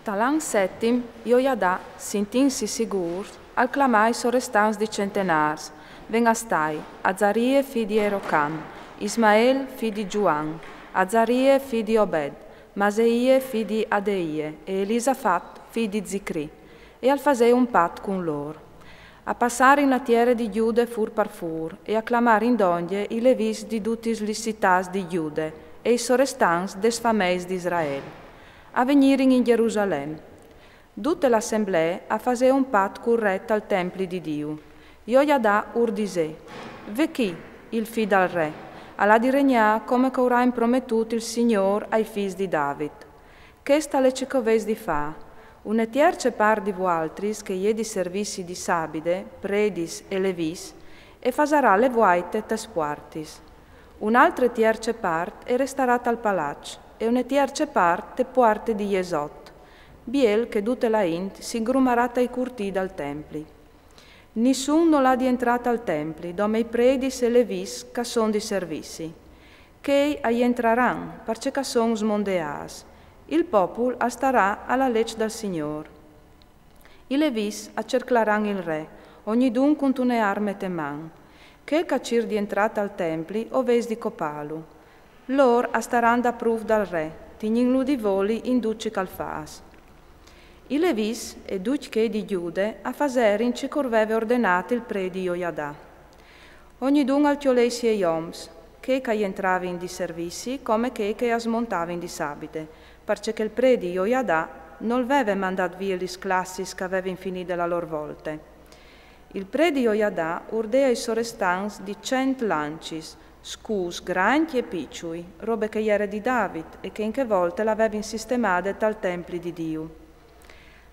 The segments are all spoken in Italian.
Talan settim, Iojadà, sintinsi sigur, al clamai sorestans di centenars, ven astai, Azarie fi di Erocan, Ismael fi di Giuan, Azarie fi di Obed, Maseie fi di Adeie e Elisafat fi di Zicri, e al fasei un pat con lor. A passare in la tierra di Giude fur par fur, e a clamare in donde i levis di dutis licitas di Giude, e i sorestans des fameis di Israel. A venire in Gerusalemme. Tutte l'assemblea a fase un pat curretta al templi di Dio. Iojadà urdise, ve chi, il fi dal re, alla di regnà come che in promettuto il Signor ai fis di David. Che sta le cecoves di fa? Une tierce par di vualtris che iedi servisi di sabide, predis e levis, e fasarà le vuaite tespuartis. Un'altra tierce part e resterà al palaccio, e une tierce parte puarte di Jesot. Biel che tutte la int si grumarata ai curti dal templi. Nessun non l'ha di entrata al templi, dove i predis e levis che son di servisi. Che ai entraran, parce che son smondeas. Il popolo starà alla legge del Signor. I levis accerclaran il re, ogni dun con une arme teman. Che cacir di entrata al templi o ves di copalu. Lor staran da prov dal re, tignin lu di voli in duci calfas. I levis e duci che di Giude a faserin ci corveve ordinati il pre di Iojadà. Ogni dun al tiolesi e ioms, che entravi in di servisi come che a smontavi in di sabide, perché il pre di Iojadà non veve mandat via gli classis che aveva infinite la lor volte. Il pre di Iojadà urdea i sorestans di 100 lancis, scus, granchi e picciui, robe che iere di David e che in che volte l'aveva insistemate tal templi di Dio.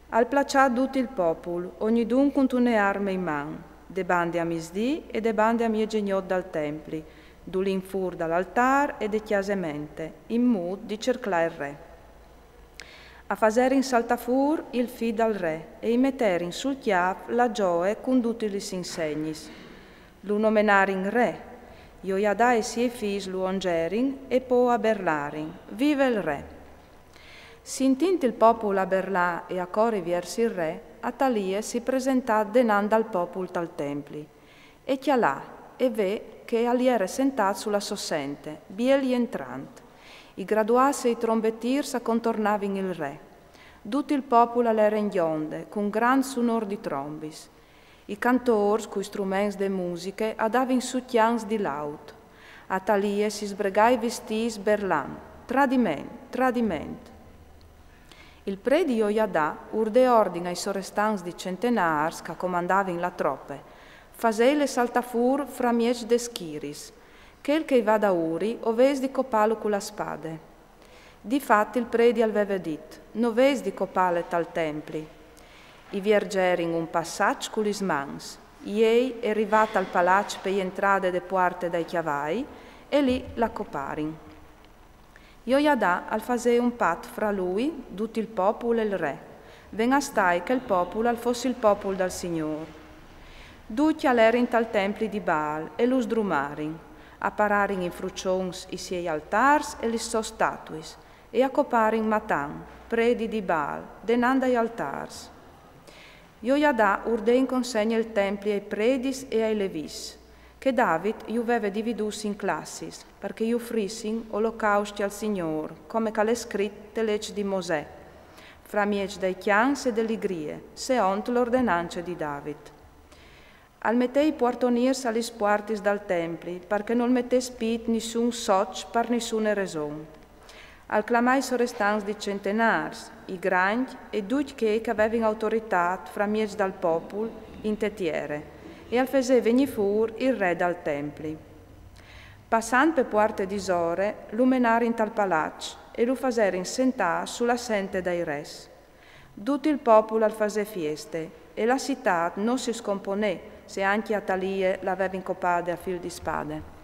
Al placcià tutti il popolo, ogni dun con une arme in man, de bande a misdì e de bande a miegegnot dal templi, d'ulin fur dall'altar e de chiasemente, in mood di cerclare il re. A faser in saltafur il fi dal re e in metterin sul chiav la gioe con tutti gli insegnis. Lu nomenarin re, Iojadà e sie fis lu ongerin e po a berlarin, vive il re. Sintint il popolo a berlà e a cori versi il re, a talie si presentà denanda al popolo tal templi. E chialà, e ve che aliere sentat sulla sossente, bieli entrant. I graduasse e i trombettir s'accontornavin il re. Tutto il popolo all'era in gionde, con gran sonor di trombis. I cantors, coi struments de musiche, adavin sutians di laut. A talie si sbregai vestis berlan, tradiment. Il pre di Iojadà urde ordine ai sorestans di centenars che comandavin la troppe, fasei le saltafur fra miec de schiris, che i va da uri o ves di copalu con la spade. Difatti il predi aveva dit, no ves di copale tal templi. I viergerin un passaggio con gli mans, iei è arrivata al palaccio per entrare de puarte dai chiavai, e lì la coparin. Iojadà al fasei un pat fra lui, tutto il popolo e il re. Ven a stai che il popolo al fosse il popolo dal Signor. Tutti all'erin tal templi di Baal e lu sdrumarin, a pararin in frucions i siei altars e li so statuis, e a coparin matan, predi di Baal, denanda i altars. Iojadà urde in consegna il templi ai predis e ai levis, che David iu veve dividussi in classis, perché iu frissin olocausti al Signor, come che l'è scritte legge di Mosè, fra miec dei chians e dell'igrie, seont l'ordinanze di David. Al mettei portonirs alis puartis dal templi, perché non mette spit nissun soc per nissuna ragion. Al clamai sorestans di centenars, i grandi e tutti che avevano autorità fra miec dal popolo in tetiere, e al fese veni fur il re dal templi. Passant per puarte di Zore, lumenare in tal palaccio e lu faserin sentà sulla sente dai res. Tutto il popolo al fase fieste, e la città non si scomponè se anche a talie l'aveva incopade a fil di spade.